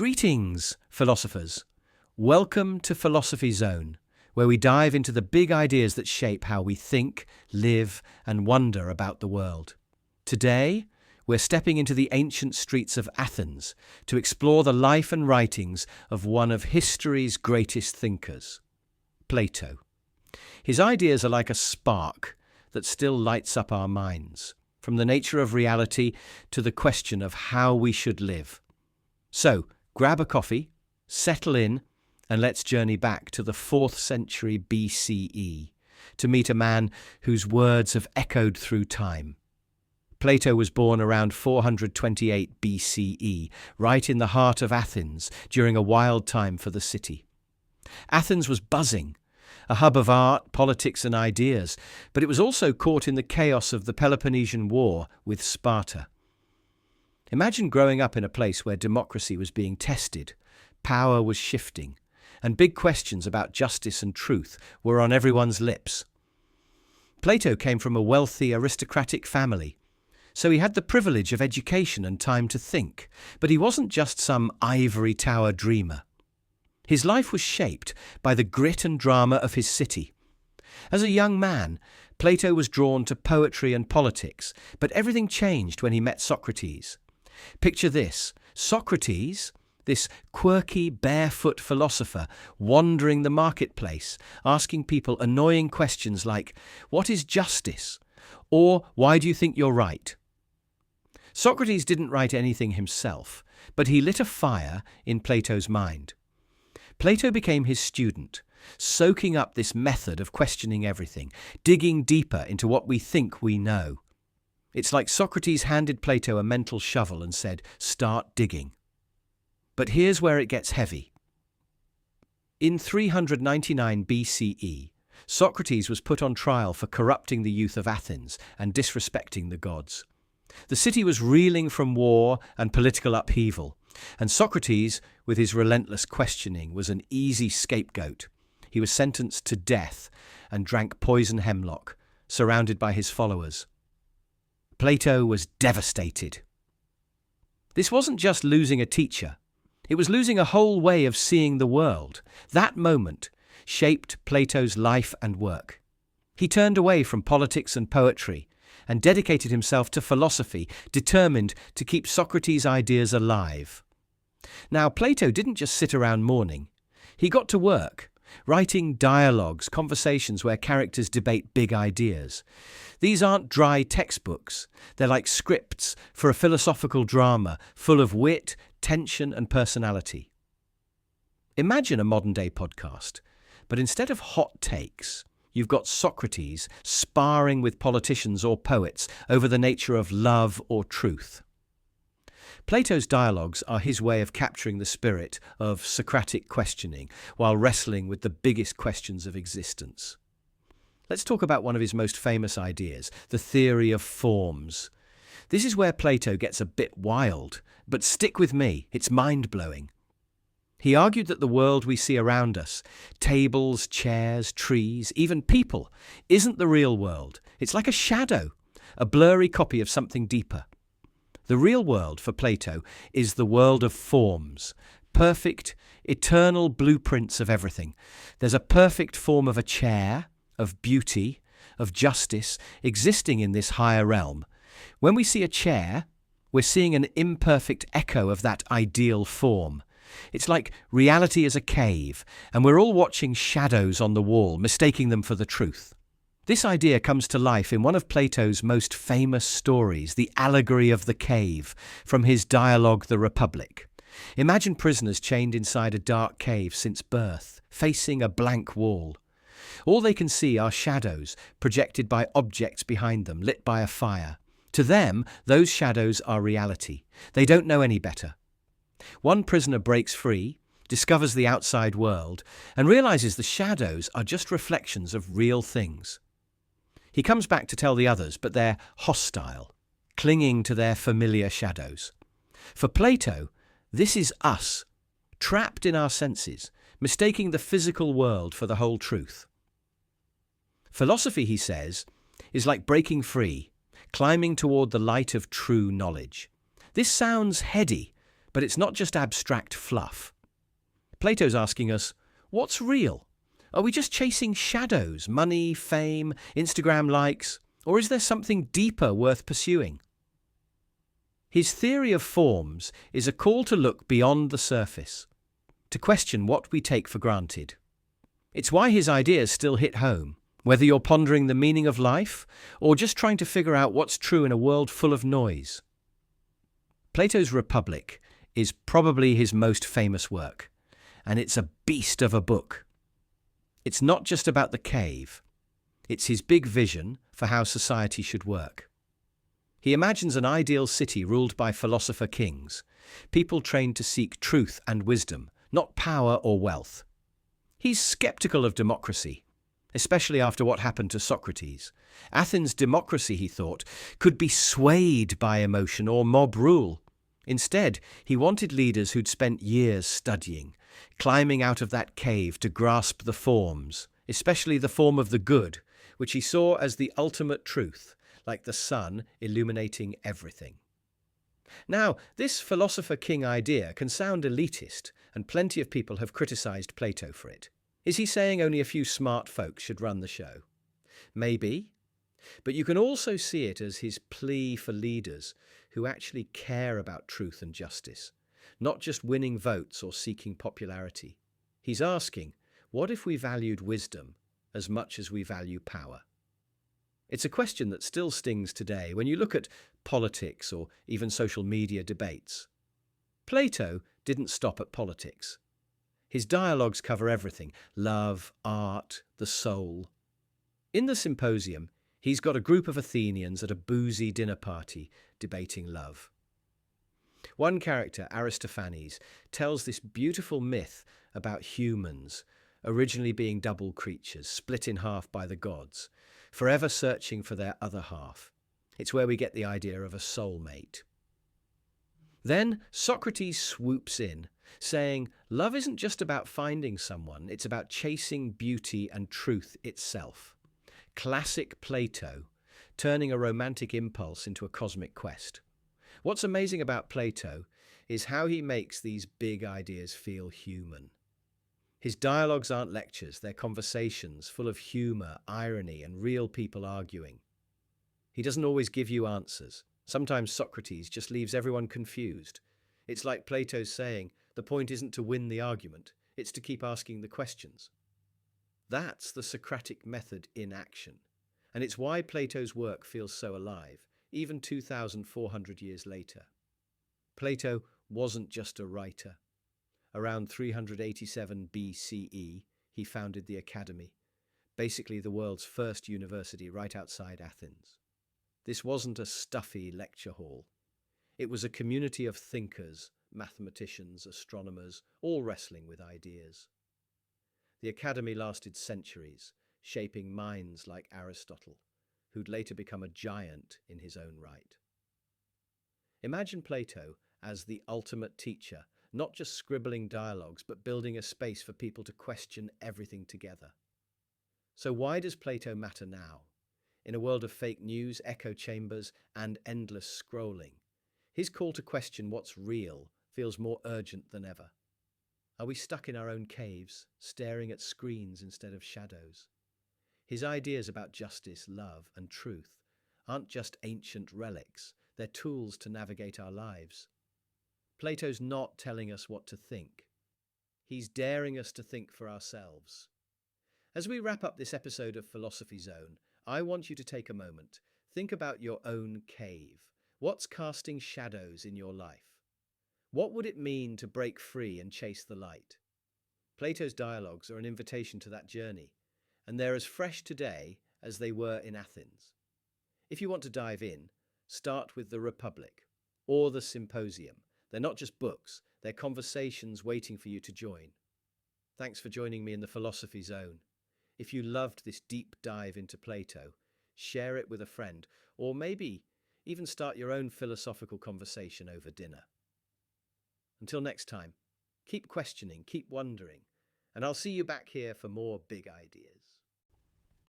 Greetings, philosophers. Welcome to Philosophy Zone, where we dive into the big ideas that shape how we think, live, and wonder about the world. Today, we're stepping into the ancient streets of Athens to explore the life and writings of one of history's greatest thinkers, Plato. His ideas are like a spark that still lights up our minds, from the nature of reality to the question of how we should live. So, grab a coffee, settle in, and let's journey back to the 4th century BCE to meet a man whose words have echoed through time. Plato was born around 428 BCE, right in the heart of Athens, during a wild time for the city. Athens was buzzing, a hub of art, politics, and ideas, but it was also caught in the chaos of the Peloponnesian War with Sparta. Imagine growing up in a place where democracy was being tested, power was shifting, and big questions about justice and truth were on everyone's lips. Plato came from a wealthy, aristocratic family, so he had the privilege of education and time to think, but he wasn't just some ivory tower dreamer. His life was shaped by the grit and drama of his city. As a young man, Plato was drawn to poetry and politics, but everything changed when he met Socrates. Picture this, Socrates, this quirky, barefoot philosopher, wandering the marketplace, asking people annoying questions like, "What is justice?" or "Why do you think you're right?" Socrates didn't write anything himself, but he lit a fire in Plato's mind. Plato became his student, soaking up this method of questioning everything, digging deeper into what we think we know. It's like Socrates handed Plato a mental shovel and said, "Start digging." But here's where it gets heavy. In 399 BCE, Socrates was put on trial for corrupting the youth of Athens and disrespecting the gods. The city was reeling from war and political upheaval, and Socrates, with his relentless questioning, was an easy scapegoat. He was sentenced to death and drank poison hemlock, surrounded by his followers. Plato was devastated. This wasn't just losing a teacher. It was losing a whole way of seeing the world. That moment shaped Plato's life and work. He turned away from politics and poetry and dedicated himself to philosophy, determined to keep Socrates' ideas alive. Now, Plato didn't just sit around mourning. He got to work, writing dialogues, conversations where characters debate big ideas. These aren't dry textbooks. They're like scripts for a philosophical drama full of wit, tension, and personality. Imagine a modern-day podcast, but instead of hot takes, you've got Socrates sparring with politicians or poets over the nature of love or truth. Plato's dialogues are his way of capturing the spirit of Socratic questioning while wrestling with the biggest questions of existence. Let's talk about one of his most famous ideas, the theory of forms. This is where Plato gets a bit wild, but stick with me, it's mind-blowing. He argued that the world we see around us, tables, chairs, trees, even people, isn't the real world. It's like a shadow, a blurry copy of something deeper. The real world, for Plato, is the world of forms, perfect, eternal blueprints of everything. There's a perfect form of a chair, of beauty, of justice, existing in this higher realm. When we see a chair, we're seeing an imperfect echo of that ideal form. It's like reality is a cave, and we're all watching shadows on the wall, mistaking them for the truth. This idea comes to life in one of Plato's most famous stories, the allegory of the cave, from his dialogue The Republic. Imagine prisoners chained inside a dark cave since birth, facing a blank wall. All they can see are shadows projected by objects behind them, lit by a fire. To them, those shadows are reality. They don't know any better. One prisoner breaks free, discovers the outside world, and realizes the shadows are just reflections of real things. He comes back to tell the others, but they're hostile, clinging to their familiar shadows. For Plato, this is us, trapped in our senses, mistaking the physical world for the whole truth. Philosophy, he says, is like breaking free, climbing toward the light of true knowledge. This sounds heady, But it's not just abstract fluff. Plato's asking us, what's real? Are we just chasing shadows, money, fame, Instagram likes? Or is there something deeper worth pursuing? His theory of forms is a call to look beyond the surface, to question what we take for granted. It's why his ideas still hit home, whether you're pondering the meaning of life or just trying to figure out what's true in a world full of noise. Plato's Republic is probably his most famous work, and it's a beast of a book. It's not just about the cave. It's his big vision for how society should work. He imagines an ideal city ruled by philosopher kings, people trained to seek truth and wisdom, not power or wealth. He's skeptical of democracy, especially after what happened to Socrates. Athens' democracy, he thought, could be swayed by emotion or mob rule. Instead, he wanted leaders who'd spent years studying, climbing out of that cave to grasp the forms, especially the form of the good, which he saw as the ultimate truth, like the sun illuminating everything. Now, this philosopher-king idea can sound elitist, and plenty of people have criticized Plato for it. Is he saying only a few smart folks should run the show? Maybe. But you can also see it as his plea for leaders who actually care about truth and justice, not just winning votes or seeking popularity. He's asking, what if we valued wisdom as much as we value power? It's a question that still stings today when you look at politics or even social media debates. Plato didn't stop at politics. His dialogues cover everything: love, art, the soul. In the symposium, he's got a group of Athenians at a boozy dinner party debating love. One character, Aristophanes, tells this beautiful myth about humans originally being double creatures, split in half by the gods, forever searching for their other half. It's where we get the idea of a soulmate. Then Socrates swoops in, saying, love isn't just about finding someone, it's about chasing beauty and truth itself. Classic Plato, turning a romantic impulse into a cosmic quest. What's amazing about Plato is how he makes these big ideas feel human. His dialogues aren't lectures, they're conversations full of humor, irony, and real people arguing. He doesn't always give you answers. Sometimes Socrates just leaves everyone confused. It's like Plato's saying, the point isn't to win the argument, it's to keep asking the questions. That's the Socratic method in action, and it's why Plato's work feels so alive, even 2,400 years later. Plato wasn't just a writer. Around 387 BCE, he founded the Academy, basically the world's first university right outside Athens. This wasn't a stuffy lecture hall. It was a community of thinkers, mathematicians, astronomers, all wrestling with ideas. The Academy lasted centuries, shaping minds like Aristotle, who'd later become a giant in his own right. Imagine Plato as the ultimate teacher, not just scribbling dialogues, but building a space for people to question everything together. So why does Plato matter now? In a world of fake news, echo chambers, and endless scrolling, his call to question what's real feels more urgent than ever. Are we stuck in our own caves, staring at screens instead of shadows? His ideas about justice, love, and truth aren't just ancient relics, they're tools to navigate our lives. Plato's not telling us what to think. He's daring us to think for ourselves. As we wrap up this episode of Philosophy Zone, I want you to take a moment. Think about your own cave. What's casting shadows in your life? What would it mean to break free and chase the light? Plato's dialogues are an invitation to that journey, and they're as fresh today as they were in Athens. If you want to dive in, start with the Republic or the Symposium. They're not just books, they're conversations waiting for you to join. Thanks for joining me in the Philosophy Zone. If you loved this deep dive into Plato, share it with a friend, or maybe even start your own philosophical conversation over dinner. Until next time, keep questioning, keep wondering, and I'll see you back here for more big ideas.